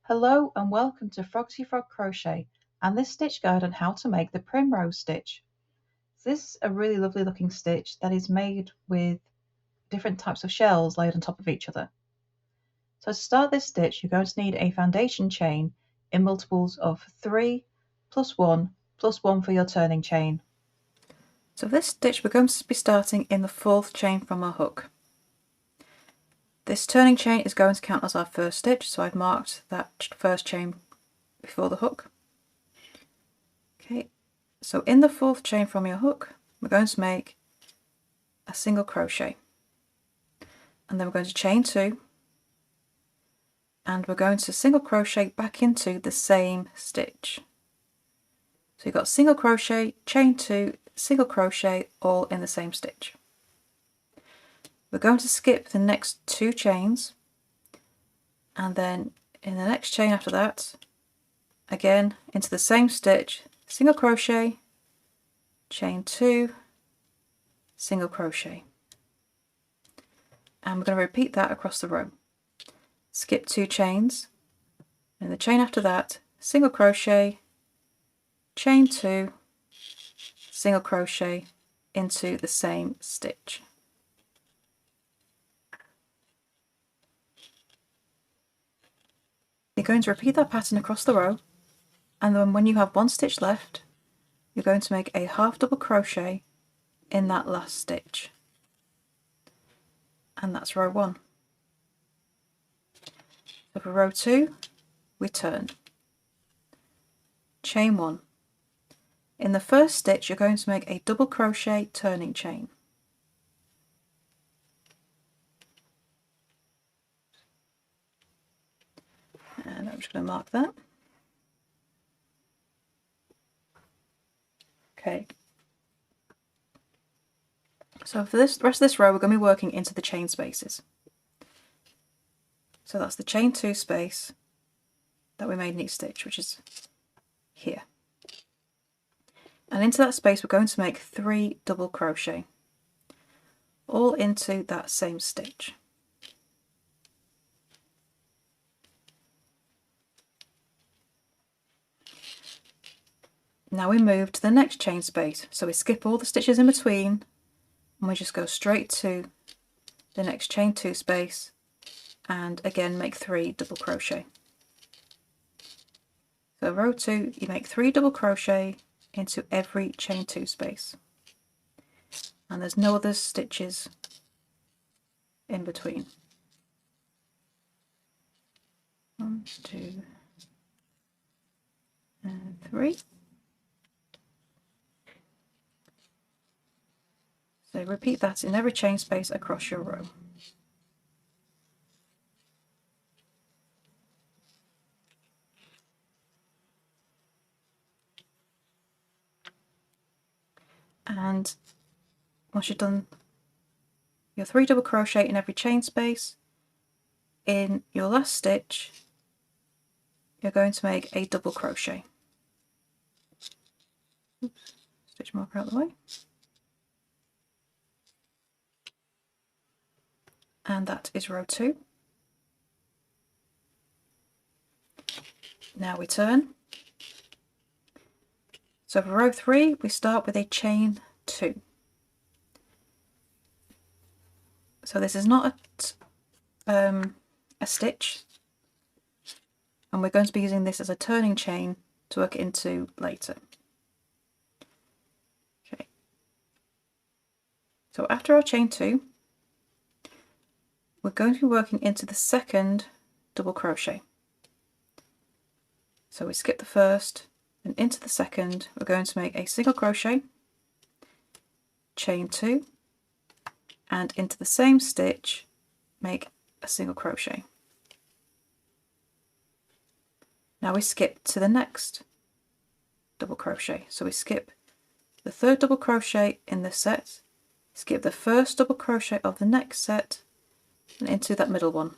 Hello and welcome to Foxy Frog Crochet and this stitch guide on how to make the primrose stitch. This is a really lovely looking stitch that is made with different types of shells laid on top of each other. So to start this stitch you're going to need a foundation chain in multiples of 3 plus 1 plus 1 for your turning chain. So for this stitch we're going to be starting in the 4th chain from our hook. This turning chain is going to count as our first stitch, so I've marked that first chain before the hook. Okay, so in the 4th chain from your hook we're going to make a single crochet, and then we're going to chain 2, and we're going to single crochet back into the same stitch. So you've got single crochet, chain 2, single crochet, all in the same stitch. We're going to skip the next 2 chains, and then in the next chain after that, again into the same stitch, single crochet, chain 2, single crochet. And we're going to repeat that across the row. Skip 2 chains, and the chain after that, single crochet, chain 2, single crochet into the same stitch. You're going to repeat that pattern across the row, and then when you have 1 stitch left you're going to make a half double crochet in that last stitch, and that's row 1. So for row 2 we turn, chain 1. In the first stitch you're going to make a double crochet turning chain. And I'm just going to mark that. Okay. So for the rest of this row we're going to be working into the chain spaces. So that's the chain 2 space that we made in each stitch, which is here. And into that space we're going to make 3 double crochet, all into that same stitch. Now we move to the next chain space, so we skip all the stitches in between and we just go straight to the next chain 2 space and again make 3 double crochet. So row 2 you make 3 double crochet into every chain 2 space, and there's no other stitches in between. 1, 2 and 3. So repeat that in every chain space across your row. And once you've done your 3 double crochet in every chain space, in your last stitch you're going to make a double crochet. Oops, stitch marker out of the way. And that is row 2. Now we turn. So for row 3 we start with a chain 2. So this is not a stitch, and we're going to be using this as a turning chain to work it into later. Okay. So after our chain 2 we're going to be working into the second double crochet. So we skip the first, and into the second we're going to make a single crochet, chain 2, and into the same stitch make a single crochet. Now we skip to the next double crochet. So we skip the 3rd double crochet in this set, skip the 1st double crochet of the next set, and into that middle one.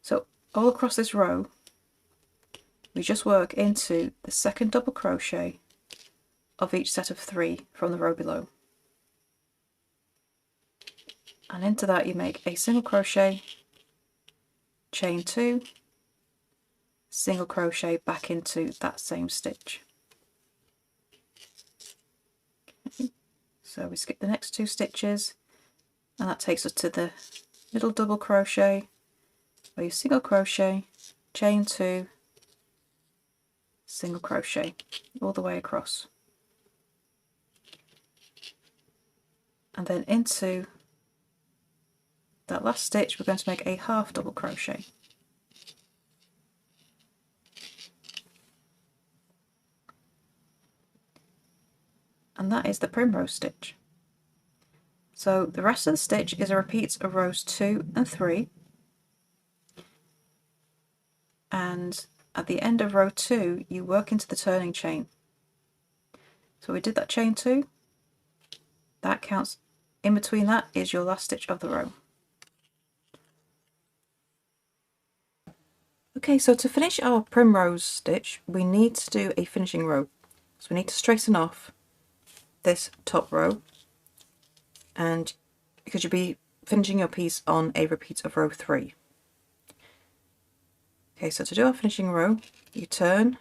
So all across this row we just work into the 2nd double crochet of each set of 3 from the row below, and into that you make a single crochet, chain 2, single crochet back into that same stitch. Okay. So we skip the next 2 stitches, and that takes us to the little double crochet where you single crochet, chain 2, single crochet all the way across, and then into that last stitch we're going to make a half double crochet. And that is the primrose stitch. So the rest of the stitch is a repeat of rows 2 and 3, and at the end of row 2 you work into the turning chain. So we did that chain 2, that counts. In between that is your last stitch of the row. Okay, so to finish our primrose stitch we need to do a finishing row. So we need to straighten off this top row, and because you'll be finishing your piece on a repeat of row 3. Okay, so to do our finishing row you turn,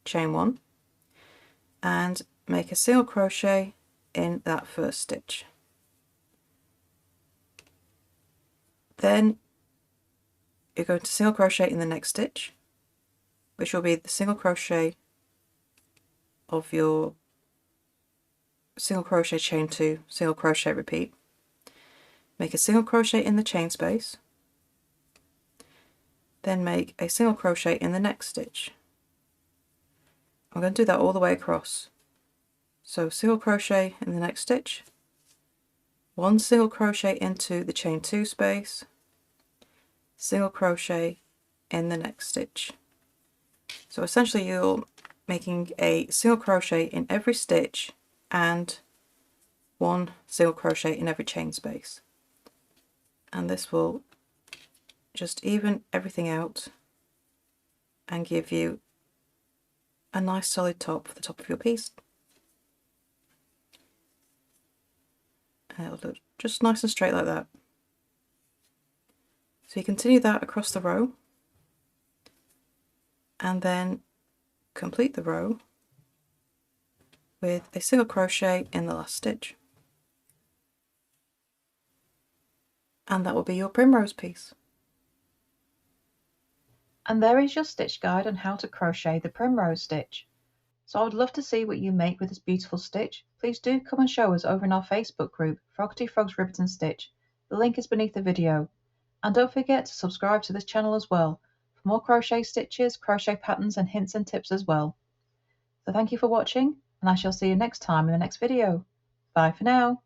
chain 1 and make a single crochet in that first stitch. Then you're going to single crochet in the next stitch, which will be the single crochet of your single crochet, chain 2, single crochet, repeat. Make a single crochet in the chain space, then make a single crochet in the next stitch. I'm going to do that all the way across. So single crochet in the next stitch, 1 single crochet into the chain 2 space, single crochet in the next stitch. So essentially you're making a single crochet in every stitch and 1 single crochet in every chain space, and this will just even everything out and give you a nice solid top for the top of your piece. And it'll look just nice and straight like that. So you continue that across the row and then complete the row with a single crochet in the last stitch. And that will be your primrose piece. And there is your stitch guide on how to crochet the primrose stitch. So I would love to see what you make with this beautiful stitch. Please do come and show us over in our Facebook group, Froggy Frogs Ribbit and Stitch. The link is beneath the video. And don't forget to subscribe to this channel as well for more crochet stitches, crochet patterns and hints and tips as well. So thank you for watching, and I shall see you next time in the next video. Bye for now.